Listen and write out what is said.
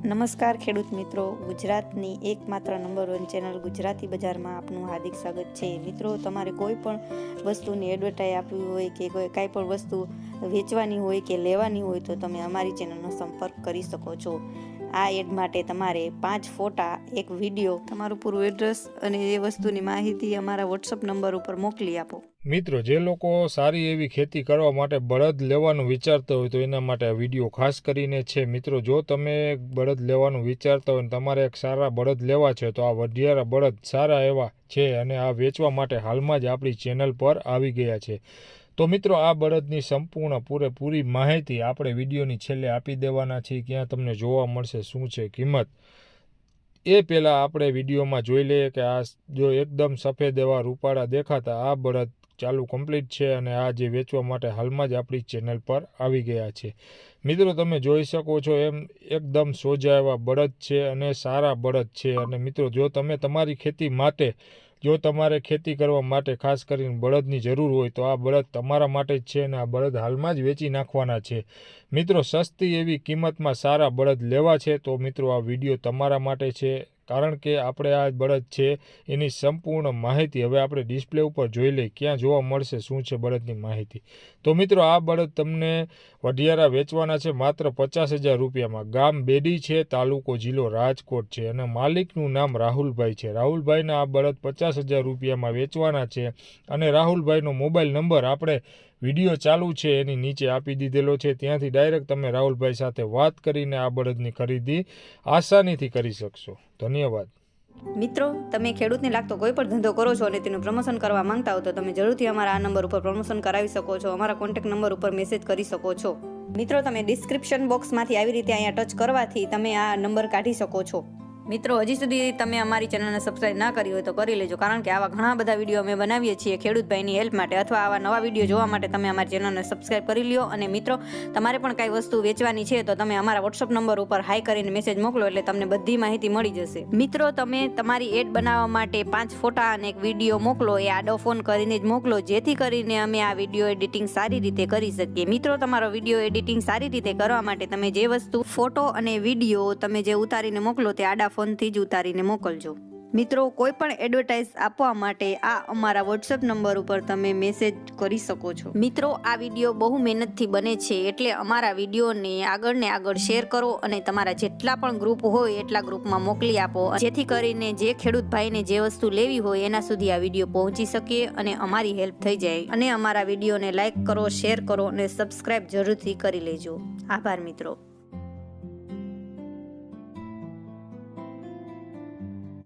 નમસ્કાર ખેડૂત મિત્રો, ગુજરાતની એકમાત્ર નંબર 1 ચેનલ ગુજરાતી બજારમાં આપનું હાર્દિક સ્વાગત છે। મિત્રો, તમારે કોઈ પણ વસ્તુની એડવર્ટાઈઝ આપવી હોય કે કાંઈ પણ વસ્તુ વેચવાની હોય કે લેવાની હોય તો તમે અમારી ચેનલનો સંપર્ક કરી શકો છો। આ એડ માટે તમારે 5 ફોટા, એક વિડીયો, તમારું પૂરું એડ્રેસ અને એ વસ્તુની માહિતી અમારા વોટ્સઅપ નંબર ઉપર મોકલી આપો। મિત્રો, જે લોકો સારી એવી ખેતી કરવા માટે બળદ લેવાનું વિચારતા હોય તો એના માટે આ વિડીયો ખાસ કરીને છે। મિત્રો, જો તમે બળદ લેવાનું વિચારતા હોય અને તમારે એક સારા બળદ લેવા છે તો આ વઢિયારા બળદ સારા એવા છે અને આ વેચવા માટે હાલમાં જ આપણી ચેનલ પર આવી ગયા છે। તો મિત્રો, આ બળદની સંપૂર્ણ પૂરેપૂરી માહિતી આપણે વિડીયોની છેલ્લે આપી દેવાના છીએ। ક્યાં તમને જોવા મળશે, શું છે કિંમત, એ પહેલાં આપણે વિડીયોમાં જોઈ લઈએ કે આ જો એકદમ સફેદ એવા રૂપાળા દેખાતા આ બળદ ચાલુ કમ્પ્લીટ છે અને આ જે વેચવા માટે હાલમાં જ આપણી ચેનલ પર આવી ગયા છે। મિત્રો, તમે જોઈ શકો છો એમ એકદમ સોજા એવા બળદ છે અને સારા બળદ છે। અને મિત્રો, જો તમે તમારી ખેતી માટે, જો તમારે ખેતી કરવા માટે ખાસ કરીને બળદની જરૂર હોય તો આ બળદ તમારા માટે જ છે અને આ બળદ હાલમાં જ વેચી નાખવાના છે। મિત્રો, સસ્તી એવી કિંમતમાં સારા બળદ લેવા છે તો મિત્રો આ વિડીયો તમારા માટે છે, કારણ કે આપણે આ બળદ છે એની સંપૂર્ણ માહિતી હવે આપણે ડિસ્પ્લે ઉપર જોઈ લઈએ ક્યાં જોવા મળશે શું છે બળદની માહિતી। તો મિત્રો, આ બળદ તમને વઢિયારા વેચવાના છે માત્ર 50,000 રૂપિયામાં। ગામ બેડી છે, તાલુકો જિલ્લો રાજકોટ છે અને માલિકનું નામ રાહુલભાઈ છે। રાહુલભાઈના આ બળદ 50,000 રૂપિયામાં વેચવાના છે અને રાહુલભાઈનો મોબાઈલ નંબર આપણે વિડીયો ચાલુ છે એની નીચે આપી દીધેલો છે। ત્યાંથી ડાયરેક્ટ તમે રાહુલભાઈ સાથે વાત કરીને આ બળદની ખરીદી આસાનીથી કરી શકશો। ધન્યવાદ। મિત્રો, તમે ખેડૂતને લાગતો કોઈ પણ ધંધો કરો છો અને તેનું પ્રમોશન કરવા માંગતા હો તો તમે જરૂરથી અમારા આ નંબર ઉપર પ્રમોશન કરાવી શકો છો। અમારા કોન્ટેક્ટ નંબર ઉપર મેસેજ કરી શકો છો। મિત્રો, તમે ડિસ્ક્રિપ્શન બોક્સમાંથી આવી રીતે અહીંયા ટચ કરવાથી તમે આ નંબર કાઢી શકો છો। મિત્રો, હજી સુધી તમે અમારી ચેનલને સબસ્ક્રાઇબ ના કરી હોય તો કરી લેજો, કારણ કે આવા ઘણા બધા વિડીયો અમે બનાવીએ છીએ ખેડૂતભાઈની હેલ્પ માટે, અથવા આવા નવા વિડીયો જોવા માટે તમે અમારી ચેનલને સબસ્ક્રાઇબ કરી લ્યો। અને મિત્રો, તમારે પણ કાંઈ વસ્તુ વેચવાની છે તો તમે અમારા વોટ્સઅપ નંબર ઉપર હાઈ કરીને મેસેજ મોકલો એટલે તમને બધી માહિતી મળી જશે। મિત્રો, તમે તમારી એડ બનાવવા માટે 5 ફોટા અને એક વિડીયો મોકલો, એ આડો ફોન કરીને જ મોકલો, જેથી કરીને અમે આ વિડીયો એડિટિંગ સારી રીતે કરી શકીએ। મિત્રો, તમારો વિડીયો એડિટિંગ સારી રીતે કરવા માટે તમે જે વસ્તુ ફોટો અને વિડીયો તમે જે ઉતારીને મોકલો તે આડા ફોનથી જ ઉતારીને મોકલજો। મિત્રો, કોઈ પણ એડવર્ટાઇઝ આપવા માટે આ અમારા વોટ્સએપ નંબર ઉપર તમે મેસેજ કરી શકો છો। મિત્રો, આ વિડીયો બહુ મહેનતથી બને છે, એટલે અમારા વિડીયોને આગળ શેર કરો અને તમારા જેટલા પણ ગ્રુપ હોય એટલા ગ્રુપમાં મોકલી આપો, જેથી કરીને જે ખેડૂત ભાઈને જે વસ્તુ લેવી હોય એના સુધી આ વિડીયો પહોંચી શકે અને અમારી હેલ્પ થઈ જાય। અને અમારા વિડીયોને લાઇક કરો, શેર કરો અને સબસ્ક્રાઇબ જરૂરથી કરી લેજો। આભાર મિત્રો।